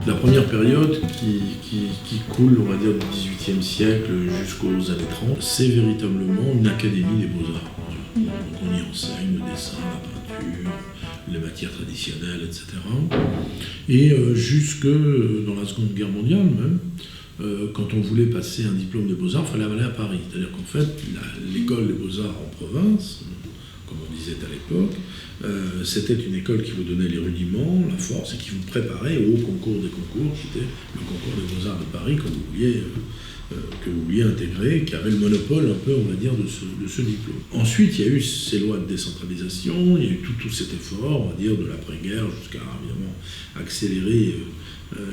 La première période qui coule, on va dire, du XVIIIe siècle jusqu'aux années 30, c'est véritablement une académie des beaux-arts. Donc on y enseigne le dessin, la peinture, les matières traditionnelles, etc. Et jusque dans la Seconde Guerre mondiale même, quand on voulait passer un diplôme de beaux-arts, il fallait aller à Paris. C'est-à-dire qu'en fait, l'école des beaux-arts en province, comme on disait à l'époque, c'était une école qui vous donnait les rudiments, la force, et qui vous préparait au concours des concours, qui était le concours des beaux-arts de Paris, que vous vouliez intégrer, qui avait le monopole un peu, on va dire, de ce diplôme. Ensuite, il y a eu ces lois de décentralisation, il y a eu tout cet effort, on va dire, de l'après-guerre jusqu'à, évidemment, accélérer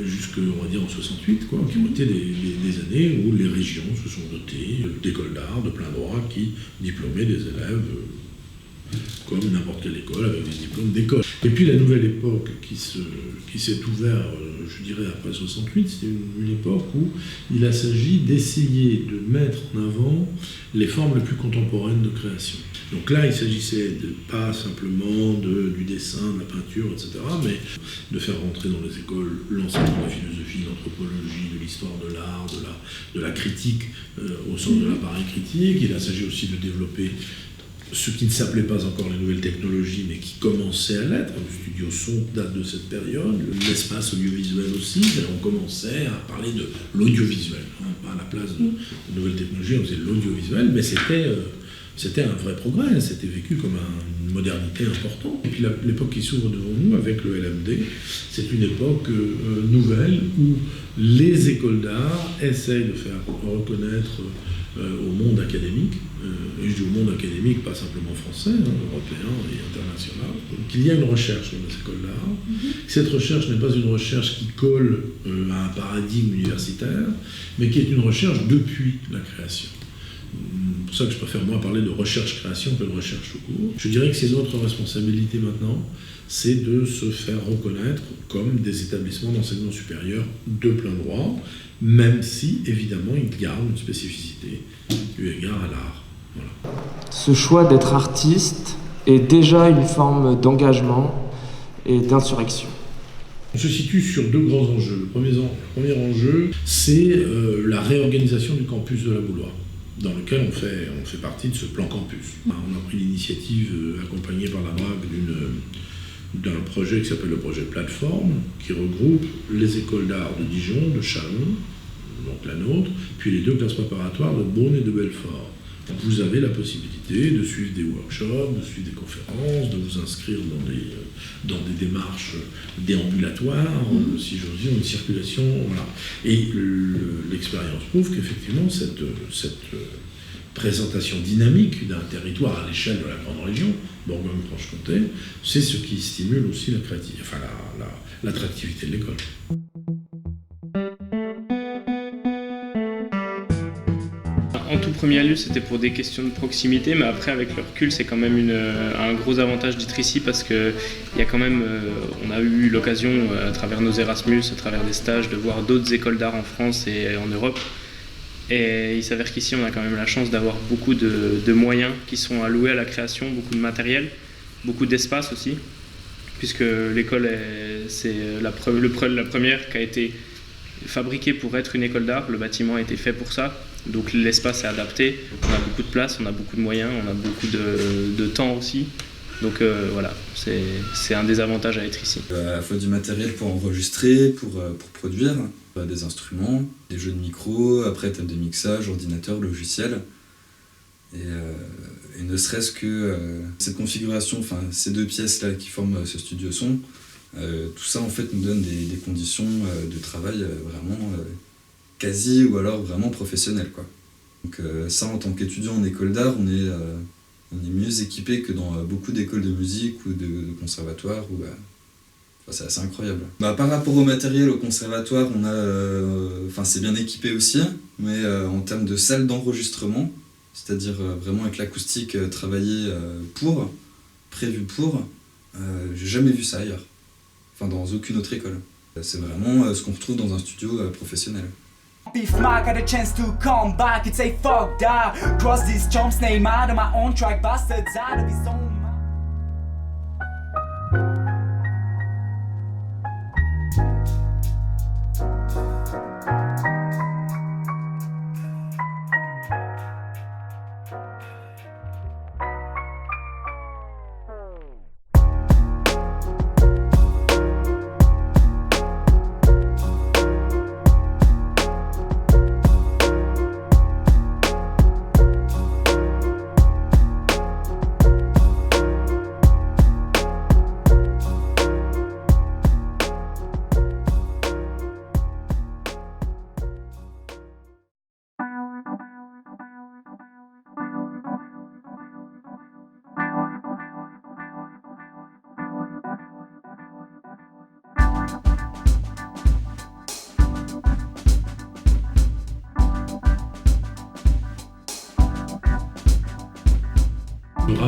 jusqu'en, on va dire, en 68, quoi, qui ont été des années où les régions se sont dotées d'écoles d'art de plein droit qui diplômaient des élèves comme n'importe quelle école, avec des diplômes d'école. Et puis la nouvelle époque qui s'est ouverte, je dirais après 68, c'était une époque où il a s'agi d'essayer de mettre en avant les formes les plus contemporaines de création. Donc là, il s'agissait pas simplement du dessin, de la peinture, etc., mais de faire rentrer dans les écoles l'enseignement de la philosophie, de l'anthropologie, de l'histoire de l'art, de la critique au sens de l'appareil critique. Il a s'agi aussi de développer ce qui ne s'appelait pas encore les nouvelles technologies, mais qui commençait à l'être. Le studio son date de cette période, l'espace audiovisuel aussi, on commençait à parler de l'audiovisuel, pas à la place de nouvelles technologies, on faisait l'audiovisuel, mais c'était un vrai progrès, c'était vécu comme une modernité importante. Et puis l'époque qui s'ouvre devant nous avec le LMD, c'est une époque nouvelle où les écoles d'art essayent de faire reconnaître au monde académique, et je dis au monde académique, pas simplement français, européen et international, qu'il y a une recherche dans les écoles d'art. Cette recherche n'est pas une recherche qui colle à un paradigme universitaire, mais qui est une recherche depuis la création. C'est pour ça que je préfère moi parler de recherche-création que de recherche tout court. Je dirais que c'est notre responsabilité maintenant, c'est de se faire reconnaître comme des établissements d'enseignement supérieur de plein droit, même si, évidemment, ils gardent une spécificité eu égard à l'art. Voilà. Ce choix d'être artiste est déjà une forme d'engagement et d'insurrection. On se situe sur deux grands enjeux. Le premier enjeu, c'est la réorganisation du campus de la Bouloire, dans lequel on fait partie de ce plan campus. On a pris l'initiative, accompagnée par la BRAC, d'un projet qui s'appelle le projet Plateforme, qui regroupe les écoles d'art de Dijon, de Châlons, donc la nôtre, puis les deux classes préparatoires de Beaune et de Belfort. Donc vous avez la possibilité de suivre des workshops, de suivre des conférences, de vous inscrire dans des démarches déambulatoires, si j'ose dire, une circulation, voilà. Et l'expérience prouve qu'effectivement, cette présentation dynamique d'un territoire à l'échelle de la grande région, Bourgogne-Franche-Comté, c'est ce qui stimule aussi l'attractivité de l'école. En tout premier lieu, c'était pour des questions de proximité, mais après, avec le recul, c'est quand même un gros avantage d'être ici parce que il y a quand même, on a eu l'occasion, à travers nos Erasmus, à travers des stages, de voir d'autres écoles d'art en France et en Europe. Et il s'avère qu'ici, on a quand même la chance d'avoir beaucoup de moyens qui sont alloués à la création, beaucoup de matériel, beaucoup d'espace aussi, puisque l'école, c'est la première qui a été fabriquée pour être une école d'art. Le bâtiment a été fait pour ça, donc l'espace est adapté. On a beaucoup de place, on a beaucoup de moyens, on a beaucoup de temps aussi. Donc voilà, c'est un des avantages à être ici. À la fois du matériel pour enregistrer, pour produire, des instruments, des jeux de micro, après table de mixage, ordinateur, logiciel. Et ne serait-ce que cette configuration, enfin ces deux pièces-là qui forment ce studio son, tout ça en fait nous donne des conditions de travail vraiment quasi ou alors vraiment professionnelles, quoi. Donc ça, en tant qu'étudiant en école d'art, on est mieux équipé que dans beaucoup d'écoles de musique ou de conservatoires. C'est assez incroyable. Par rapport au matériel au conservatoire, c'est bien équipé aussi, mais en termes de salle d'enregistrement, c'est-à-dire vraiment avec l'acoustique travaillée prévue pour, j'ai jamais vu ça ailleurs. Enfin, dans aucune autre école. C'est vraiment ce qu'on retrouve dans un studio professionnel. Beef Mark had a chance to come back and say fuck that. Cross these chumps, name out of my own track, bastards out of his own.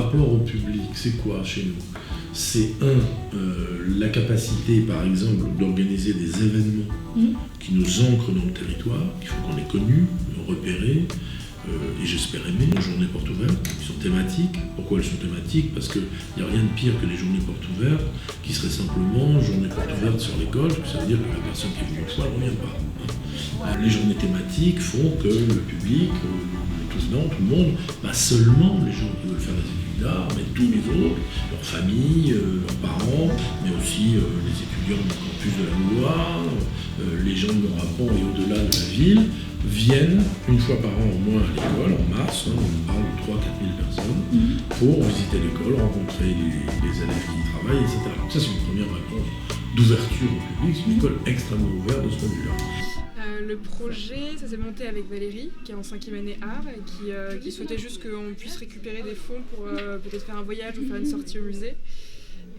rapport au public, c'est quoi chez nous? C'est la capacité, par exemple, d'organiser des événements qui nous ancrent dans le territoire, qu'il faut qu'on ait connus, repérés, et j'espère aimer. Les journées portes ouvertes, qui sont thématiques. Pourquoi elles sont thématiques? Parce qu'il n'y a rien de pire que les journées portes ouvertes, qui seraient simplement journées portes ouvertes sur l'école, parce que ça veut dire que la personne qui est venue une fois, elle ne revient pas. Les journées thématiques font que le public, tout venant, tout le monde, pas seulement les gens qui veulent faire des études d'art, mais tous les autres, leurs familles, leurs parents, mais aussi les étudiants du campus de la Mouloire, les gens de Morapon et au-delà de la ville, viennent une fois par an au moins à l'école, en mars, on parle de 3 000 à 4 000 personnes, pour visiter l'école, rencontrer les élèves qui y travaillent, etc. Donc ça c'est une première réponse d'ouverture au public, c'est une école extrêmement ouverte de ce point de vue-là. Le projet, ça s'est monté avec Valérie, qui est en 5e année art, et qui souhaitait juste qu'on puisse récupérer des fonds pour peut-être faire un voyage ou faire une sortie au musée.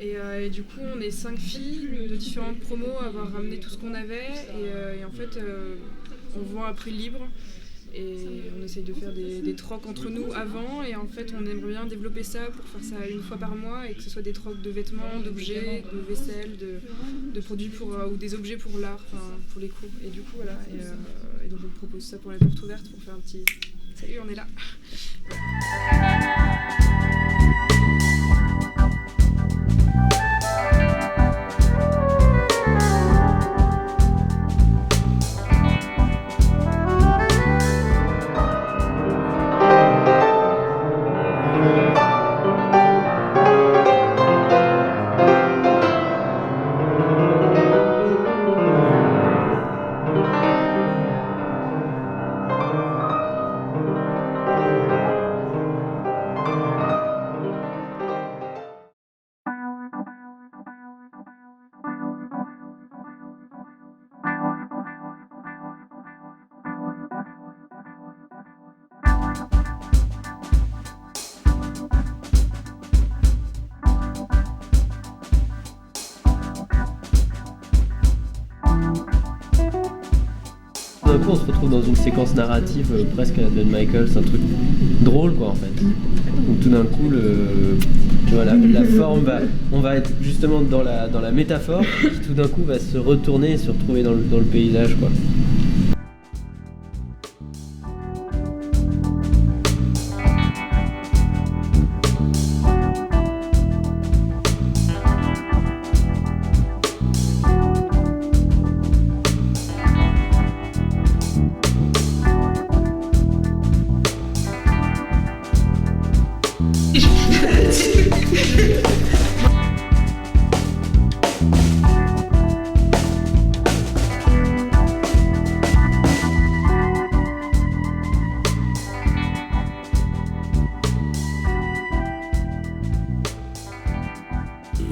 Et du coup, on est 5 filles de différentes promos à avoir ramené tout ce qu'on avait, et en fait, on vend à prix libre. Et on essaye de faire des trocs entre nous avant, et en fait on aimerait bien développer ça pour faire ça une fois par mois, et que ce soit des trocs de vêtements, d'objets, de vaisselle, de produits ou des objets pour l'art, pour les cours. Et du coup voilà, et donc on propose ça pour les portes ouvertes pour faire un petit salut, on est là. D'un coup, on se retrouve dans une séquence narrative presque à la Don Michael, c'est un truc drôle quoi en fait. Donc tout d'un coup, tu vois, la forme on va être justement dans la métaphore qui tout d'un coup va se retourner et se retrouver dans le paysage quoi.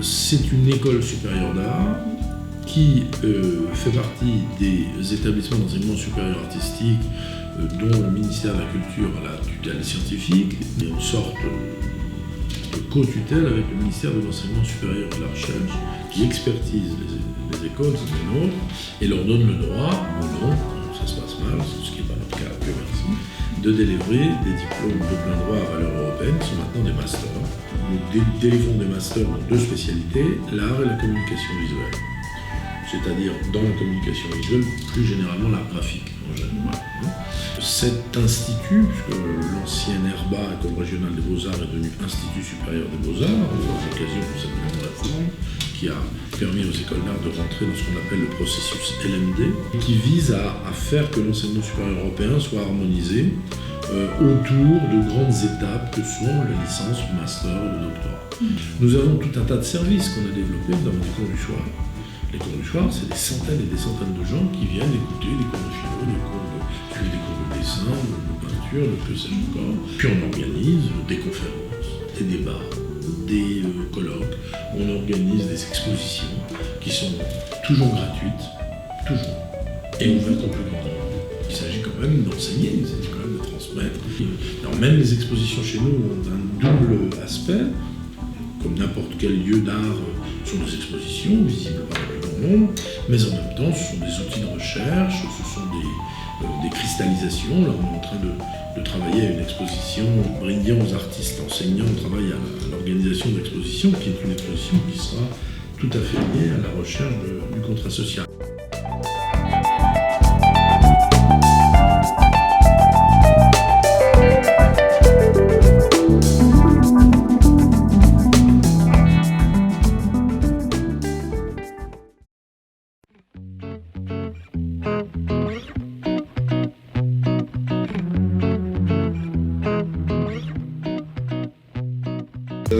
C'est une école supérieure d'art qui fait partie des établissements d'enseignement supérieur artistique dont le ministère de la Culture a la tutelle scientifique. Il y a une sorte de co-tutelle avec le ministère de l'Enseignement supérieur et de la Recherche qui expertise les écoles, c'est les nôtres, et leur donne le droit, ou non, ça se passe mal, ce qui n'est pas notre cas, que merci, de délivrer des diplômes de plein droit à valeur européenne qui sont maintenant des masters. Nous délivrons des masters dans 2 spécialités, l'art et la communication visuelle. C'est-à-dire dans la communication visuelle, plus généralement l'art graphique en général. Cet institut, puisque l'ancienne Herba, École régionale des beaux-arts, est devenu Institut supérieur des beaux-arts, à l'occasion de cette grande réforme, qui a permis aux écoles d'art de rentrer dans ce qu'on appelle le processus LMD, qui vise à faire que l'enseignement supérieur européen soit harmonisé autour de grandes étapes que sont la licence, le master, le doctorat. Nous avons tout un tas de services qu'on a développés dans les cours du soir. Les cours du soir, c'est des centaines et des centaines de gens qui viennent écouter des cours de philo, des cours de dessin, de peinture, de que sais-je encore. Puis on organise des conférences, des débats, des colloques, on organise des expositions qui sont toujours gratuites, toujours, et ouvertes au plus grand nombre. Il s'agit quand même d'enseigner, il s'agit quand même de transmettre. Alors même les expositions chez nous ont un double aspect, comme n'importe quel lieu d'art sont des expositions visibles par le plus grand nombre, mais en même temps ce sont des outils de recherche, ce sont des cristallisations. Là on est en train de travailler à une exposition brindillant aux artistes enseignants, on travaille à l'organisation d'exposition, qui est une exposition qui sera tout à fait liée à la recherche du contrat social.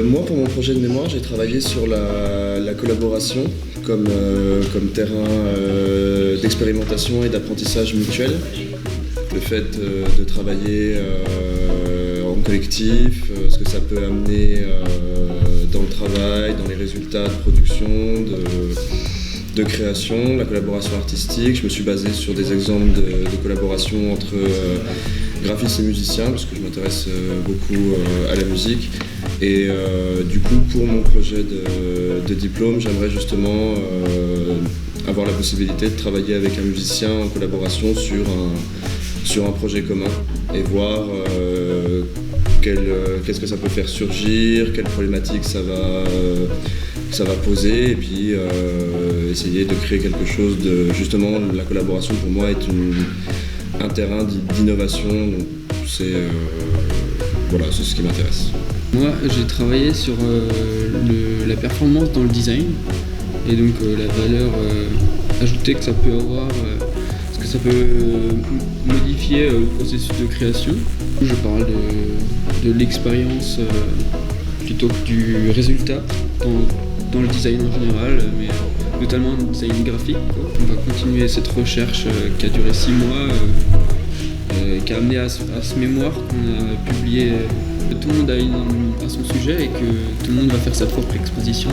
Moi, pour mon projet de mémoire, j'ai travaillé sur la collaboration comme terrain d'expérimentation et d'apprentissage mutuel. Le fait de travailler en collectif, ce que ça peut amener dans le travail, dans les résultats de production, de création, la collaboration artistique. Je me suis basé sur des exemples de collaboration entre graphistes et musiciens, parce que je m'intéresse beaucoup à la musique. Et du coup, pour mon projet de diplôme, j'aimerais justement avoir la possibilité de travailler avec un musicien en collaboration sur un projet commun et voir qu'est-ce que ça peut faire surgir, quelles problématiques ça va poser, et puis essayer de créer quelque chose de... Justement, la collaboration pour moi est un terrain d'innovation, donc c'est ce qui m'intéresse. Moi, j'ai travaillé sur la performance dans le design et donc la valeur ajoutée que ça peut avoir, ce que ça peut modifier le processus de création. Je parle de l'expérience plutôt que du résultat dans le design en général, mais notamment le design graphique, quoi. On va continuer cette recherche qui a duré 6 mois, qui a amené à ce mémoire qu'on a publié. Tout le monde a son sujet et que tout le monde va faire sa propre exposition.